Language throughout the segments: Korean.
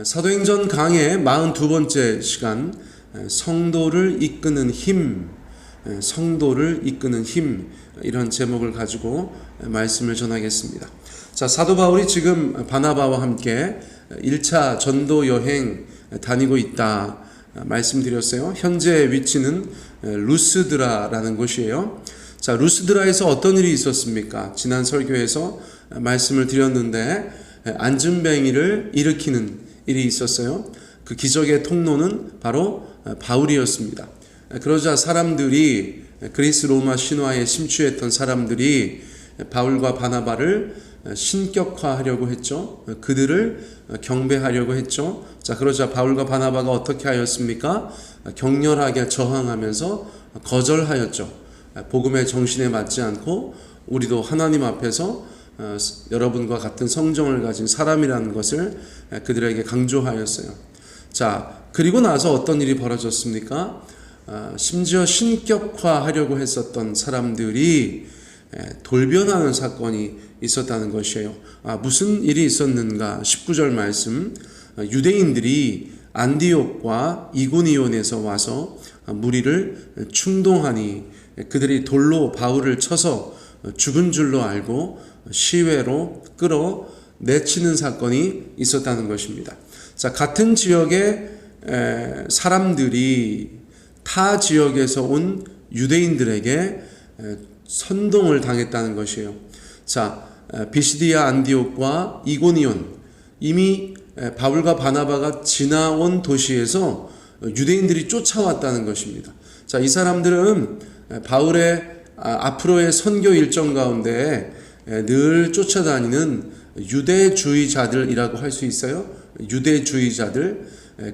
사도행전 강의 42번째 시간, 성도를 이끄는 힘, 성도를 이끄는 힘, 이런 제목을 가지고 말씀을 전하겠습니다. 자, 사도 바울이 지금 바나바와 함께 1차 전도 여행 다니고 있다 말씀드렸어요. 현재 위치는 루스드라라는 곳이에요. 자, 루스드라에서 어떤 일이 있었습니까? 지난 설교에서 말씀을 드렸는데 안진뱅이를 일으키는 일이 있었어요. 그 기적의 통로는 바로 바울이었습니다. 그러자 사람들이, 그리스 로마 신화에 심취했던 사람들이 바울과 바나바를 신격화하려고 했죠. 그들을 경배하려고 했죠. 자, 그러자 바울과 바나바가 어떻게 하였습니까? 격렬하게 저항하면서 거절하였죠. 복음의 정신에 맞지 않고 우리도 하나님 앞에서 여러분과 같은 성정을 가진 사람이라는 것을 그들에게 강조하였어요. 자, 그리고 나서 어떤 일이 벌어졌습니까? 심지어 신격화하려고 했었던 사람들이 돌변하는 사건이 있었다는 것이에요. 무슨 일이 있었는가? 19절 말씀, 유대인들이 안디옥과 이고니온에서 와서 무리를 충동하니 그들이 돌로 바울을 쳐서 죽은 줄로 알고 시외로 끌어 내치는 사건이 있었다는 것입니다. 자, 같은 지역의 사람들이 타 지역에서 온 유대인들에게 선동을 당했다는 것이에요. 자, 비시디아 안디옥과 이고니온, 이미 바울과 바나바가 지나온 도시에서 유대인들이 쫓아왔다는 것입니다. 자, 이 사람들은 바울의 앞으로의 선교 일정 가운데 늘 쫓아다니는 유대주의자들이라고 할 수 있어요. 유대주의자들,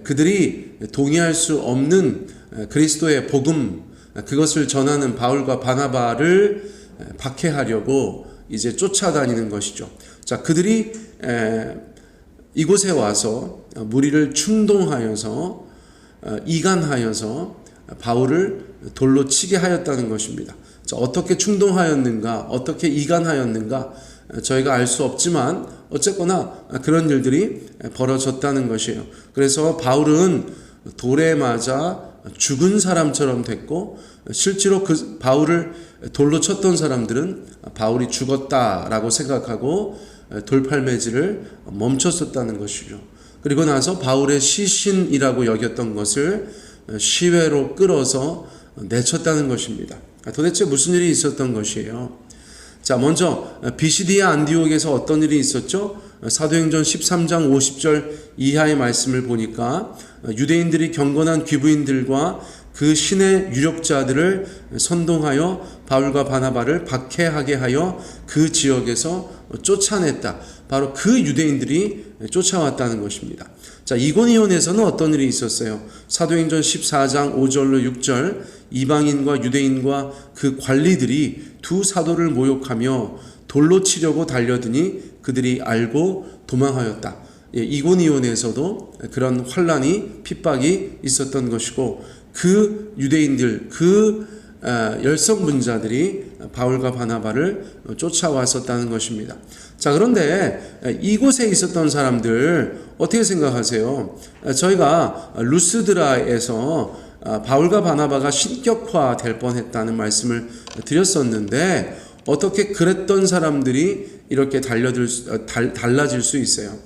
그들이 동의할 수 없는 그리스도의 복음, 그것을 전하는 바울과 바나바를 박해하려고 이제 쫓아다니는 것이죠. 자, 그들이 이곳에 와서 무리를 충동하여서 이간하여서 바울을 돌로 치게 하였다는 것입니다. 자, 어떻게 충동하였는가, 어떻게 이간하였는가 저희가 알 수 없지만 어쨌거나 그런 일들이 벌어졌다는 것이에요. 그래서 바울은 돌에 맞아 죽은 사람처럼 됐고, 실제로 그 바울을 돌로 쳤던 사람들은 바울이 죽었다라고 생각하고 돌팔매질을 멈췄었다는 것이죠. 그리고 나서 바울의 시신이라고 여겼던 것을 시외로 끌어서 내쳤다는 것입니다. 도대체 무슨 일이 있었던 것이에요? 자, 먼저 비시디아 안디옥에서 어떤 일이 있었죠? 사도행전 13장 50절 이하의 말씀을 보니까 유대인들이 경건한 귀부인들과 그 신의 유력자들을 선동하여 바울과 바나바를 박해하게 하여 그 지역에서 쫓아냈다. 바로 그 유대인들이 쫓아왔다는 것입니다. 자, 이고니온에서는 어떤 일이 있었어요? 사도행전 14장 5절로 6절, 이방인과 유대인과 그 관리들이 두 사도를 모욕하며 돌로 치려고 달려드니 그들이 알고 도망하였다. 이고니온에서도 그런 환난이, 핍박이 있었던 것이고, 그 유대인들, 그 열성분자들이 바울과 바나바를 쫓아왔었다는 것입니다. 자, 그런데 이곳에 있었던 사람들 어떻게 생각하세요? 저희가 루스드라에서 바울과 바나바가 신격화 될 뻔했다는 말씀을 드렸었는데, 어떻게 그랬던 사람들이 이렇게 달라질 수 있어요?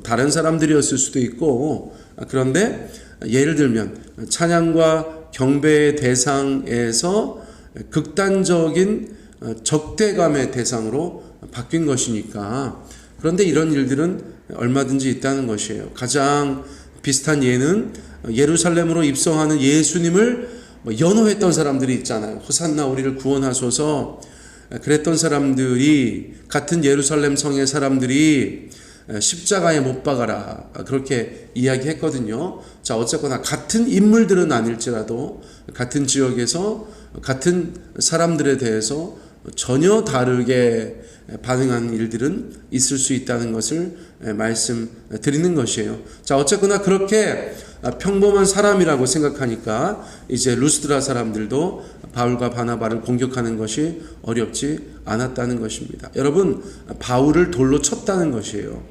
다른 사람들이었을 수도 있고, 그런데 예를 들면 찬양과 경배의 대상에서 극단적인 적대감의 대상으로 바뀐 것이니까. 그런데 이런 일들은 얼마든지 있다는 것이에요. 가장 비슷한 예는 예루살렘으로 입성하는 예수님을 연호했던 사람들이 있잖아요. 호산나 우리를 구원하소서. 그랬던 사람들이, 같은 예루살렘 성의 사람들이 십자가에 못 박아라, 그렇게 이야기했거든요. 자, 어쨌거나 같은 인물들은 아닐지라도 같은 지역에서 같은 사람들에 대해서 전혀 다르게 반응하는 일들은 있을 수 있다는 것을 말씀드리는 것이에요. 자, 어쨌거나 그렇게 평범한 사람이라고 생각하니까 이제 루스드라 사람들도 바울과 바나바를 공격하는 것이 어렵지 않았다는 것입니다. 여러분, 바울을 돌로 쳤다는 것이에요.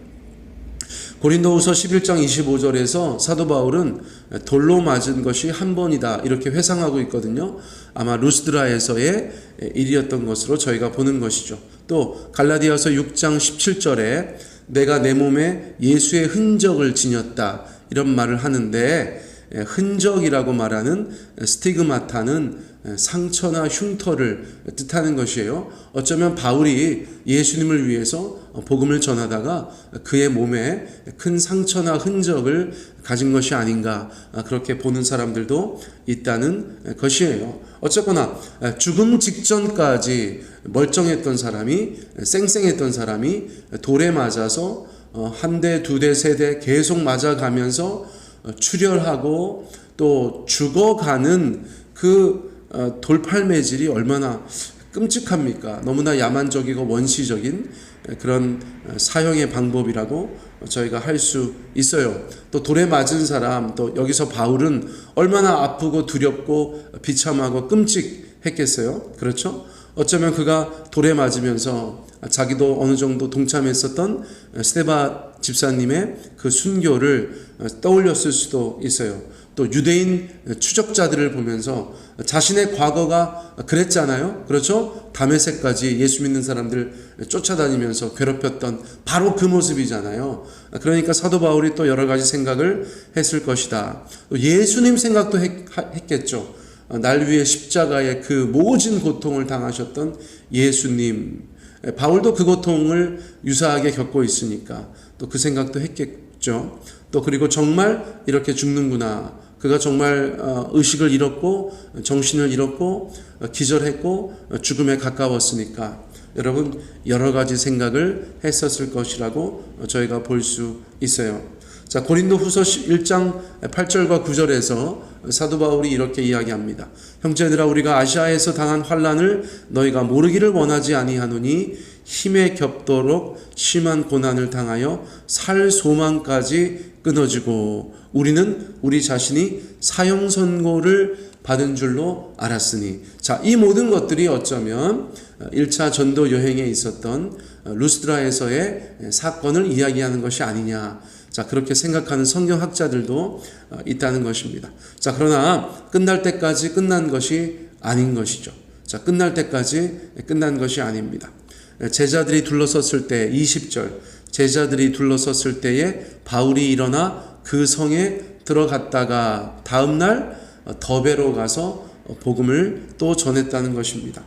고린도후서 11장 25절에서 사도 바울은 돌로 맞은 것이 한 번이다 이렇게 회상하고 있거든요. 아마 루스드라에서의 일이었던 것으로 저희가 보는 것이죠. 또 갈라디아서 6장 17절에 내가 내 몸에 예수의 흔적을 지녔다 이런 말을 하는데, 흔적이라고 말하는 스티그마타는 상처나 흉터를 뜻하는 것이에요. 어쩌면 바울이 예수님을 위해서 복음을 전하다가 그의 몸에 큰 상처나 흔적을 가진 것이 아닌가, 그렇게 보는 사람들도 있다는 것이에요. 어쨌거나 죽음 직전까지 멀쩡했던 사람이, 쌩쌩했던 사람이 돌에 맞아서 한 대, 두 대, 세 대 계속 맞아가면서 출혈하고 또 죽어가는 그 돌팔매질이 얼마나 끔찍합니까? 너무나 야만적이고 원시적인 그런 사형의 방법이라고 저희가 할 수 있어요. 또 돌에 맞은 사람, 또 여기서 바울은 얼마나 아프고 두렵고 비참하고 끔찍했겠어요? 그렇죠? 어쩌면 그가 돌에 맞으면서 자기도 어느 정도 동참했었던 스데바 집사님의 그 순교를 떠올렸을 수도 있어요. 또 유대인 추적자들을 보면서 자신의 과거가 그랬잖아요. 그렇죠? 다메섹까지 예수 믿는 사람들 쫓아다니면서 괴롭혔던 바로 그 모습이잖아요. 그러니까 사도 바울이 또 여러 가지 생각을 했을 것이다. 또 예수님 생각도 했겠죠. 날 위해 십자가의 그 모진 고통을 당하셨던 예수님, 바울도 그 고통을 유사하게 겪고 있으니까 또 그 생각도 했겠죠. 또 그리고 정말 이렇게 죽는구나, 그가 정말 의식을 잃었고 정신을 잃었고 기절했고 죽음에 가까웠으니까 여러분 여러 가지 생각을 했었을 것이라고 저희가 볼 수 있어요. 자, 고린도후서 1장 8절과 9절에서 사도 바울이 이렇게 이야기합니다. 형제들아, 우리가 아시아에서 당한 환난을 너희가 모르기를 원하지 아니하노니 힘에 겹도록 심한 고난을 당하여 살 소망까지 끊어지고 우리는 우리 자신이 사형 선고를 받은 줄로 알았으니. 자, 이 모든 것들이 어쩌면 1차 전도 여행에 있었던 루스드라에서의 사건을 이야기하는 것이 아니냐, 자, 그렇게 생각하는 성경학자들도 있다는 것입니다. 자, 그러나 끝날 때까지 끝난 것이 아닌 것이죠. 자, 끝날 때까지 끝난 것이 아닙니다. 제자들이 둘러섰을 때 20절, 제자들이 둘러섰을 때에 바울이 일어나 그 성에 들어갔다가 다음날 더베로 가서 복음을 또 전했다는 것입니다.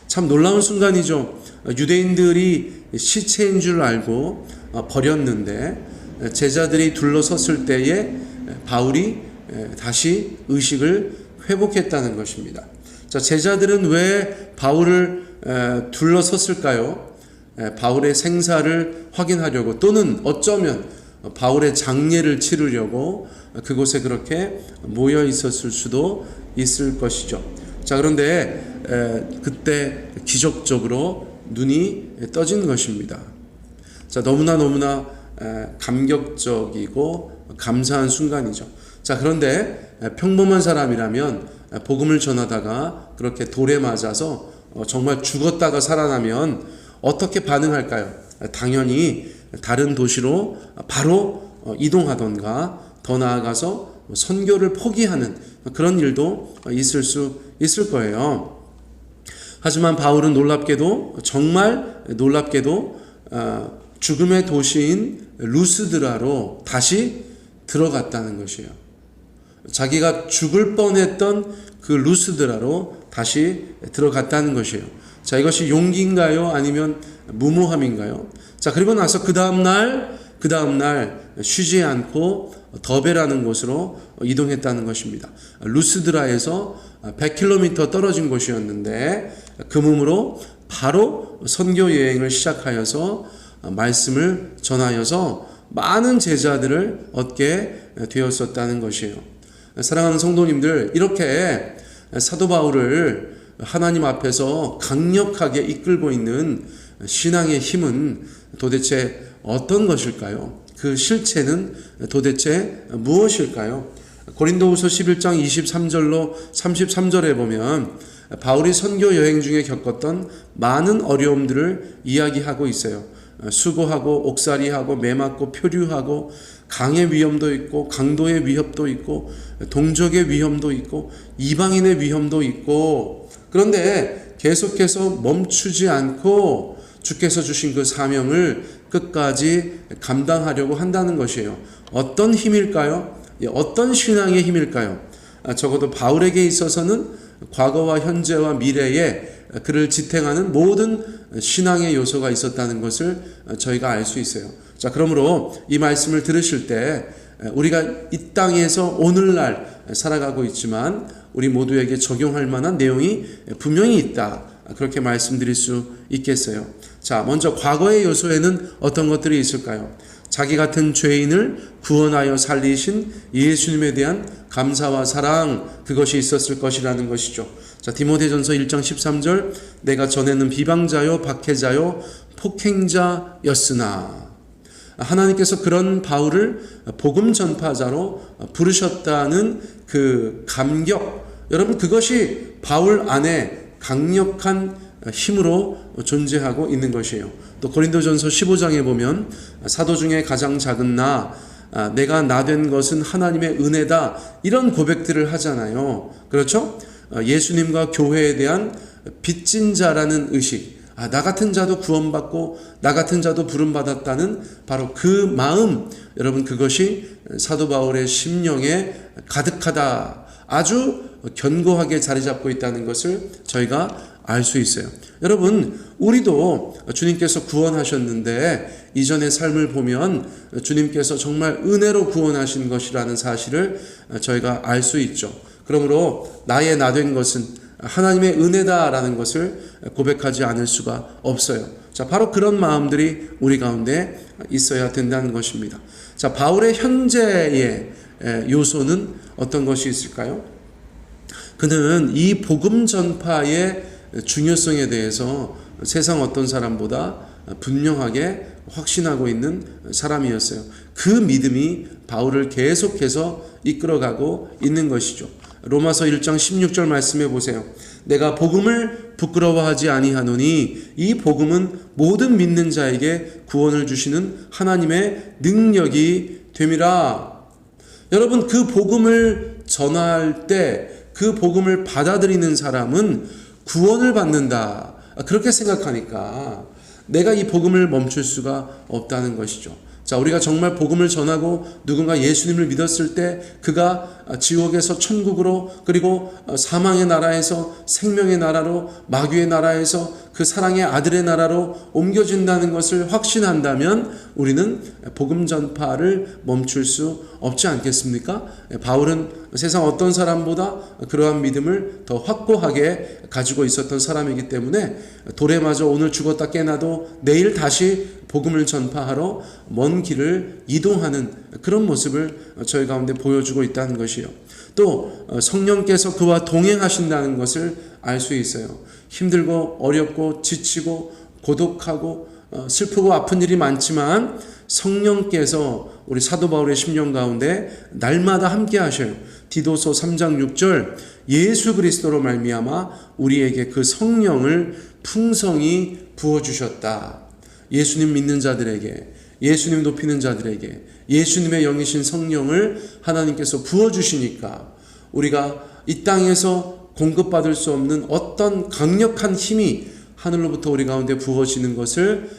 참 놀라운 순간이죠. 유대인들이 시체인 줄 알고 버렸는데 제자들이 둘러섰을 때에 바울이 다시 의식을 회복했다는 것입니다. 자, 제자들은 왜 바울을 둘러섰을까요? 바울의 생사를 확인하려고, 또는 어쩌면 바울의 장례를 치르려고 그곳에 그렇게 모여 있었을 수도 있을 것이죠. 자, 그런데 그때 기적적으로 눈이 떠진 것입니다. 자, 너무나 감격적이고 감사한 순간이죠. 자, 그런데 평범한 사람이라면 복음을 전하다가 그렇게 돌에 맞아서 정말 죽었다가 살아나면 어떻게 반응할까요? 당연히 다른 도시로 바로 이동하던가 더 나아가서 선교를 포기하는 그런 일도 있을 거예요. 하지만 바울은 놀랍게도, 정말 놀랍게도 죽음의 도시인 루스드라로 다시 들어갔다는 것이에요. 자기가 죽을 뻔했던 그 루스드라로 다시 들어갔다는 것이에요. 자, 이것이 용기인가요? 아니면 무모함인가요? 자, 그리고 나서 그 다음날 쉬지 않고 더베라는 곳으로 이동했다는 것입니다. 루스드라에서 100km 떨어진 곳이었는데 그 몸으로 바로 선교 여행을 시작하여서 말씀을 전하여서 많은 제자들을 얻게 되었었다는 것이에요. 사랑하는 성도님들, 이렇게 사도 바울을 하나님 앞에서 강력하게 이끌고 있는 신앙의 힘은 도대체 어떤 것일까요? 그 실체는 도대체 무엇일까요? 고린도후서 11장 23절로 33절에 보면 바울이 선교 여행 중에 겪었던 많은 어려움들을 이야기하고 있어요. 수고하고 옥살이하고 매맞고 표류하고 강의 위험도 있고 강도의 위협도 있고 동족의 위험도 있고 이방인의 위험도 있고, 그런데 계속해서 멈추지 않고 주께서 주신 그 사명을 끝까지 감당하려고 한다는 것이에요. 어떤 힘일까요? 어떤 신앙의 힘일까요? 적어도 바울에게 있어서는 과거와 현재와 미래에 그를 지탱하는 모든 신앙의 요소가 있었다는 것을 저희가 알 수 있어요. 자, 그러므로 이 말씀을 들으실 때 우리가 이 땅에서 오늘날 살아가고 있지만 우리 모두에게 적용할 만한 내용이 분명히 있다, 그렇게 말씀드릴 수 있겠어요. 자, 먼저 과거의 요소에는 어떤 것들이 있을까요? 자기 같은 죄인을 구원하여 살리신 예수님에 대한 감사와 사랑, 그것이 있었을 것이라는 것이죠. 자, 디모데전서 1장 13절, 내가 전에는 비방자요 박해자요 폭행자였으나, 하나님께서 그런 바울을 복음 전파자로 부르셨다는 그 감격, 여러분, 그것이 바울 안에 강력한 힘으로 존재하고 있는 것이에요. 또 고린도전서 15장에 보면 사도 중에 가장 작은 내가 나 된 것은 하나님의 은혜다, 이런 고백들을 하잖아요. 그렇죠? 예수님과 교회에 대한 빚진 자라는 의식, 나 같은 자도 구원받고 나 같은 자도 부름받았다는 바로 그 마음, 여러분, 그것이 사도 바울의 심령에 가득하다, 아주 견고하게 자리 잡고 있다는 것을 저희가 알 수 있어요. 여러분, 우리도 주님께서 구원하셨는데 이전의 삶을 보면 주님께서 정말 은혜로 구원하신 것이라는 사실을 저희가 알 수 있죠. 그러므로 나의 나 된 것은 하나님의 은혜다라는 것을 고백하지 않을 수가 없어요. 자, 바로 그런 마음들이 우리 가운데 있어야 된다는 것입니다. 자, 바울의 현재의 요소는 어떤 것이 있을까요? 그는 이 복음 전파의 중요성에 대해서 세상 어떤 사람보다 분명하게 확신하고 있는 사람이었어요. 그 믿음이 바울을 계속해서 이끌어가고 있는 것이죠. 로마서 1장 16절 말씀해 보세요. 내가 복음을 부끄러워하지 아니하노니 이 복음은 모든 믿는 자에게 구원을 주시는 하나님의 능력이 됨이라. 여러분, 그 복음을 전할 때 그 복음을 받아들이는 사람은 구원을 받는다, 그렇게 생각하니까 내가 이 복음을 멈출 수가 없다는 것이죠. 자, 우리가 정말 복음을 전하고 누군가 예수님을 믿었을 때 그가 지옥에서 천국으로, 그리고 사망의 나라에서 생명의 나라로, 마귀의 나라에서 그 사랑의 아들의 나라로 옮겨진다는 것을 확신한다면 우리는 복음 전파를 멈출 수 없지 않겠습니까? 바울은 세상 어떤 사람보다 그러한 믿음을 더 확고하게 가지고 있었던 사람이기 때문에 돌에 맞아 오늘 죽었다 깨나도 내일 다시 복음을 전파하러 먼 길을 이동하는 그런 모습을 저희 가운데 보여주고 있다는 것이요. 또 성령께서 그와 동행하신다는 것을 알 수 있어요. 힘들고 어렵고 지치고 고독하고 슬프고 아픈 일이 많지만 성령께서 우리 사도 바울의 심령 가운데 날마다 함께 하셔요. 디도서 3장 6절, 예수 그리스도로 말미암아 우리에게 그 성령을 풍성히 부어주셨다. 예수님 믿는 자들에게, 예수님 높이는 자들에게 예수님의 영이신 성령을 하나님께서 부어주시니까 우리가 이 땅에서 공급받을 수 없는 어떤 강력한 힘이 하늘로부터 우리 가운데 부어지는 것을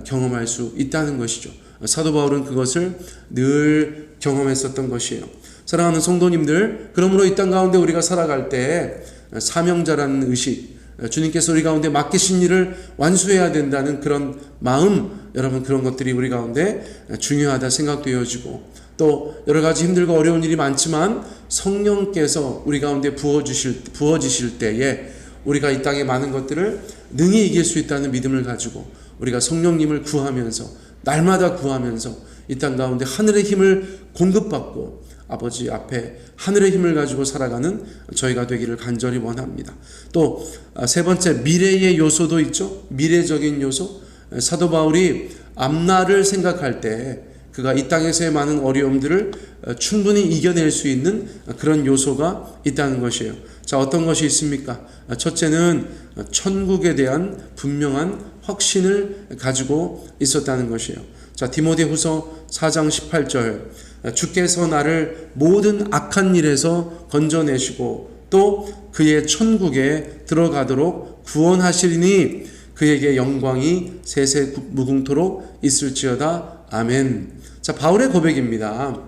경험할 수 있다는 것이죠. 사도 바울은 그것을 늘 경험했었던 것이에요. 사랑하는 성도님들, 그러므로 이 땅 가운데 우리가 살아갈 때 사명자라는 의식, 주님께서 우리 가운데 맡기신 일을 완수해야 된다는 그런 마음, 여러분, 그런 것들이 우리 가운데 중요하다 생각되어지고, 또 여러 가지 힘들고 어려운 일이 많지만 성령께서 우리 가운데 부어지실 때에 우리가 이 땅의 많은 것들을 능히 이길 수 있다는 믿음을 가지고 우리가 성령님을 구하면서, 날마다 구하면서 이 땅 가운데 하늘의 힘을 공급받고 아버지 앞에 하늘의 힘을 가지고 살아가는 저희가 되기를 간절히 원합니다. 또 세 번째, 미래의 요소도 있죠. 미래적인 요소. 사도 바울이 앞날을 생각할 때 그가 이 땅에서의 많은 어려움들을 충분히 이겨낼 수 있는 그런 요소가 있다는 것이에요. 자, 어떤 것이 있습니까? 첫째는 천국에 대한 분명한 확신을 가지고 있었다는 것이에요. 자, 디모데후서 4장 18절, 주께서 나를 모든 악한 일에서 건져내시고 또 그의 천국에 들어가도록 구원하시리니 그에게 영광이 세세 무궁토록 있을지어다. 아멘. 자, 바울의 고백입니다.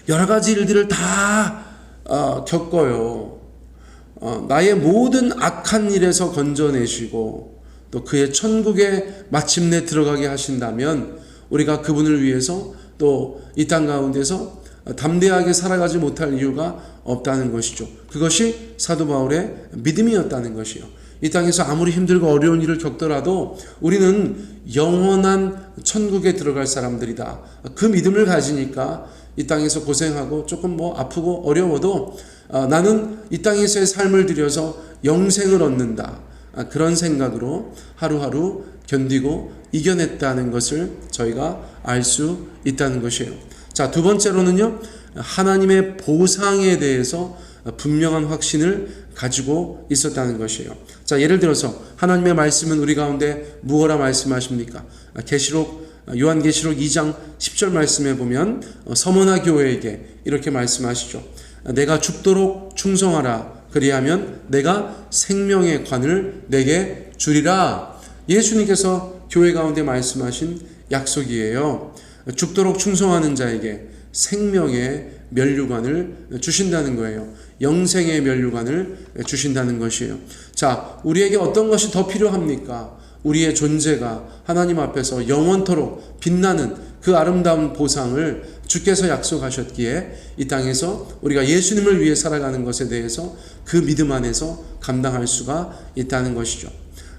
여러 가지 일들을 다 겪어요. 나의 모든 악한 일에서 건져내시고 또 그의 천국에 마침내 들어가게 하신다면 우리가 그분을 위해서 또 이 땅 가운데서 담대하게 살아가지 못할 이유가 없다는 것이죠. 그것이 사도 바울의 믿음이었다는 것이요. 이 땅에서 아무리 힘들고 어려운 일을 겪더라도 우리는 영원한 천국에 들어갈 사람들이다. 그 믿음을 가지니까 이 땅에서 고생하고 조금 아프고 어려워도 나는 이 땅에서의 삶을 들여서 영생을 얻는다. 그런 생각으로 하루하루 견디고 이겨냈다는 것을 저희가 알 수 있다는 것이에요. 자, 두 번째로는요, 하나님의 보상에 대해서 분명한 확신을 가지고 있었다는 것이에요. 자, 예를 들어서 하나님의 말씀은 우리 가운데 무엇라 말씀하십니까? 요한계시록 2장 10절 말씀에 보면 서머나 교회에게 이렇게 말씀하시죠. 내가 죽도록 충성하라. 그리하면 내가 생명의 관을 내게 주리라. 예수님께서 교회 가운데 말씀하신 약속이에요. 죽도록 충성하는 자에게 생명의 면류관을 주신다는 거예요. 영생의 면류관을 주신다는 것이에요. 자, 우리에게 어떤 것이 더 필요합니까? 우리의 존재가 하나님 앞에서 영원토록 빛나는 그 아름다운 보상을 주께서 약속하셨기에 이 땅에서 우리가 예수님을 위해 살아가는 것에 대해서 그 믿음 안에서 감당할 수가 있다는 것이죠.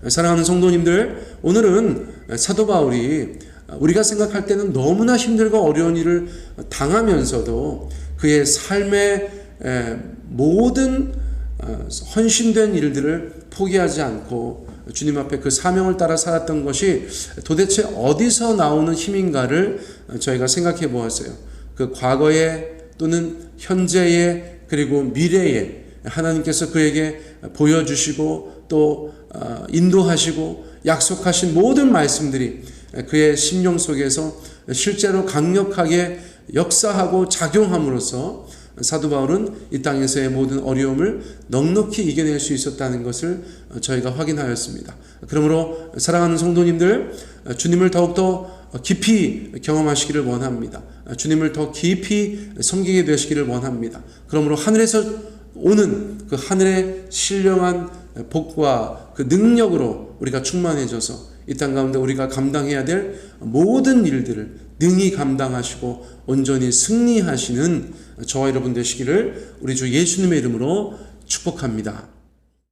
사랑하는 성도님들, 오늘은 사도 바울이 우리가 생각할 때는 너무나 힘들고 어려운 일을 당하면서도 그의 삶의 모든 헌신된 일들을 포기하지 않고 주님 앞에 그 사명을 따라 살았던 것이 도대체 어디서 나오는 힘인가를 저희가 생각해 보았어요. 그 과거에 또는 현재에 그리고 미래에 하나님께서 그에게 보여주시고 또 인도하시고 약속하신 모든 말씀들이 그의 심령 속에서 실제로 강력하게 역사하고 작용함으로써 사도 바울은 이 땅에서의 모든 어려움을 넉넉히 이겨낼 수 있었다는 것을 저희가 확인하였습니다. 그러므로 사랑하는 성도님들, 주님을 더욱더 깊이 경험하시기를 원합니다. 주님을 더 깊이 섬기게 되시기를 원합니다. 그러므로 하늘에서 오는 그 하늘의 신령한 복과 그 능력으로 우리가 충만해져서 이 땅 가운데 우리가 감당해야 될 모든 일들을 능히 감당하시고 온전히 승리하시는 저와 여러분 되시기를 우리 주 예수님의 이름으로 축복합니다.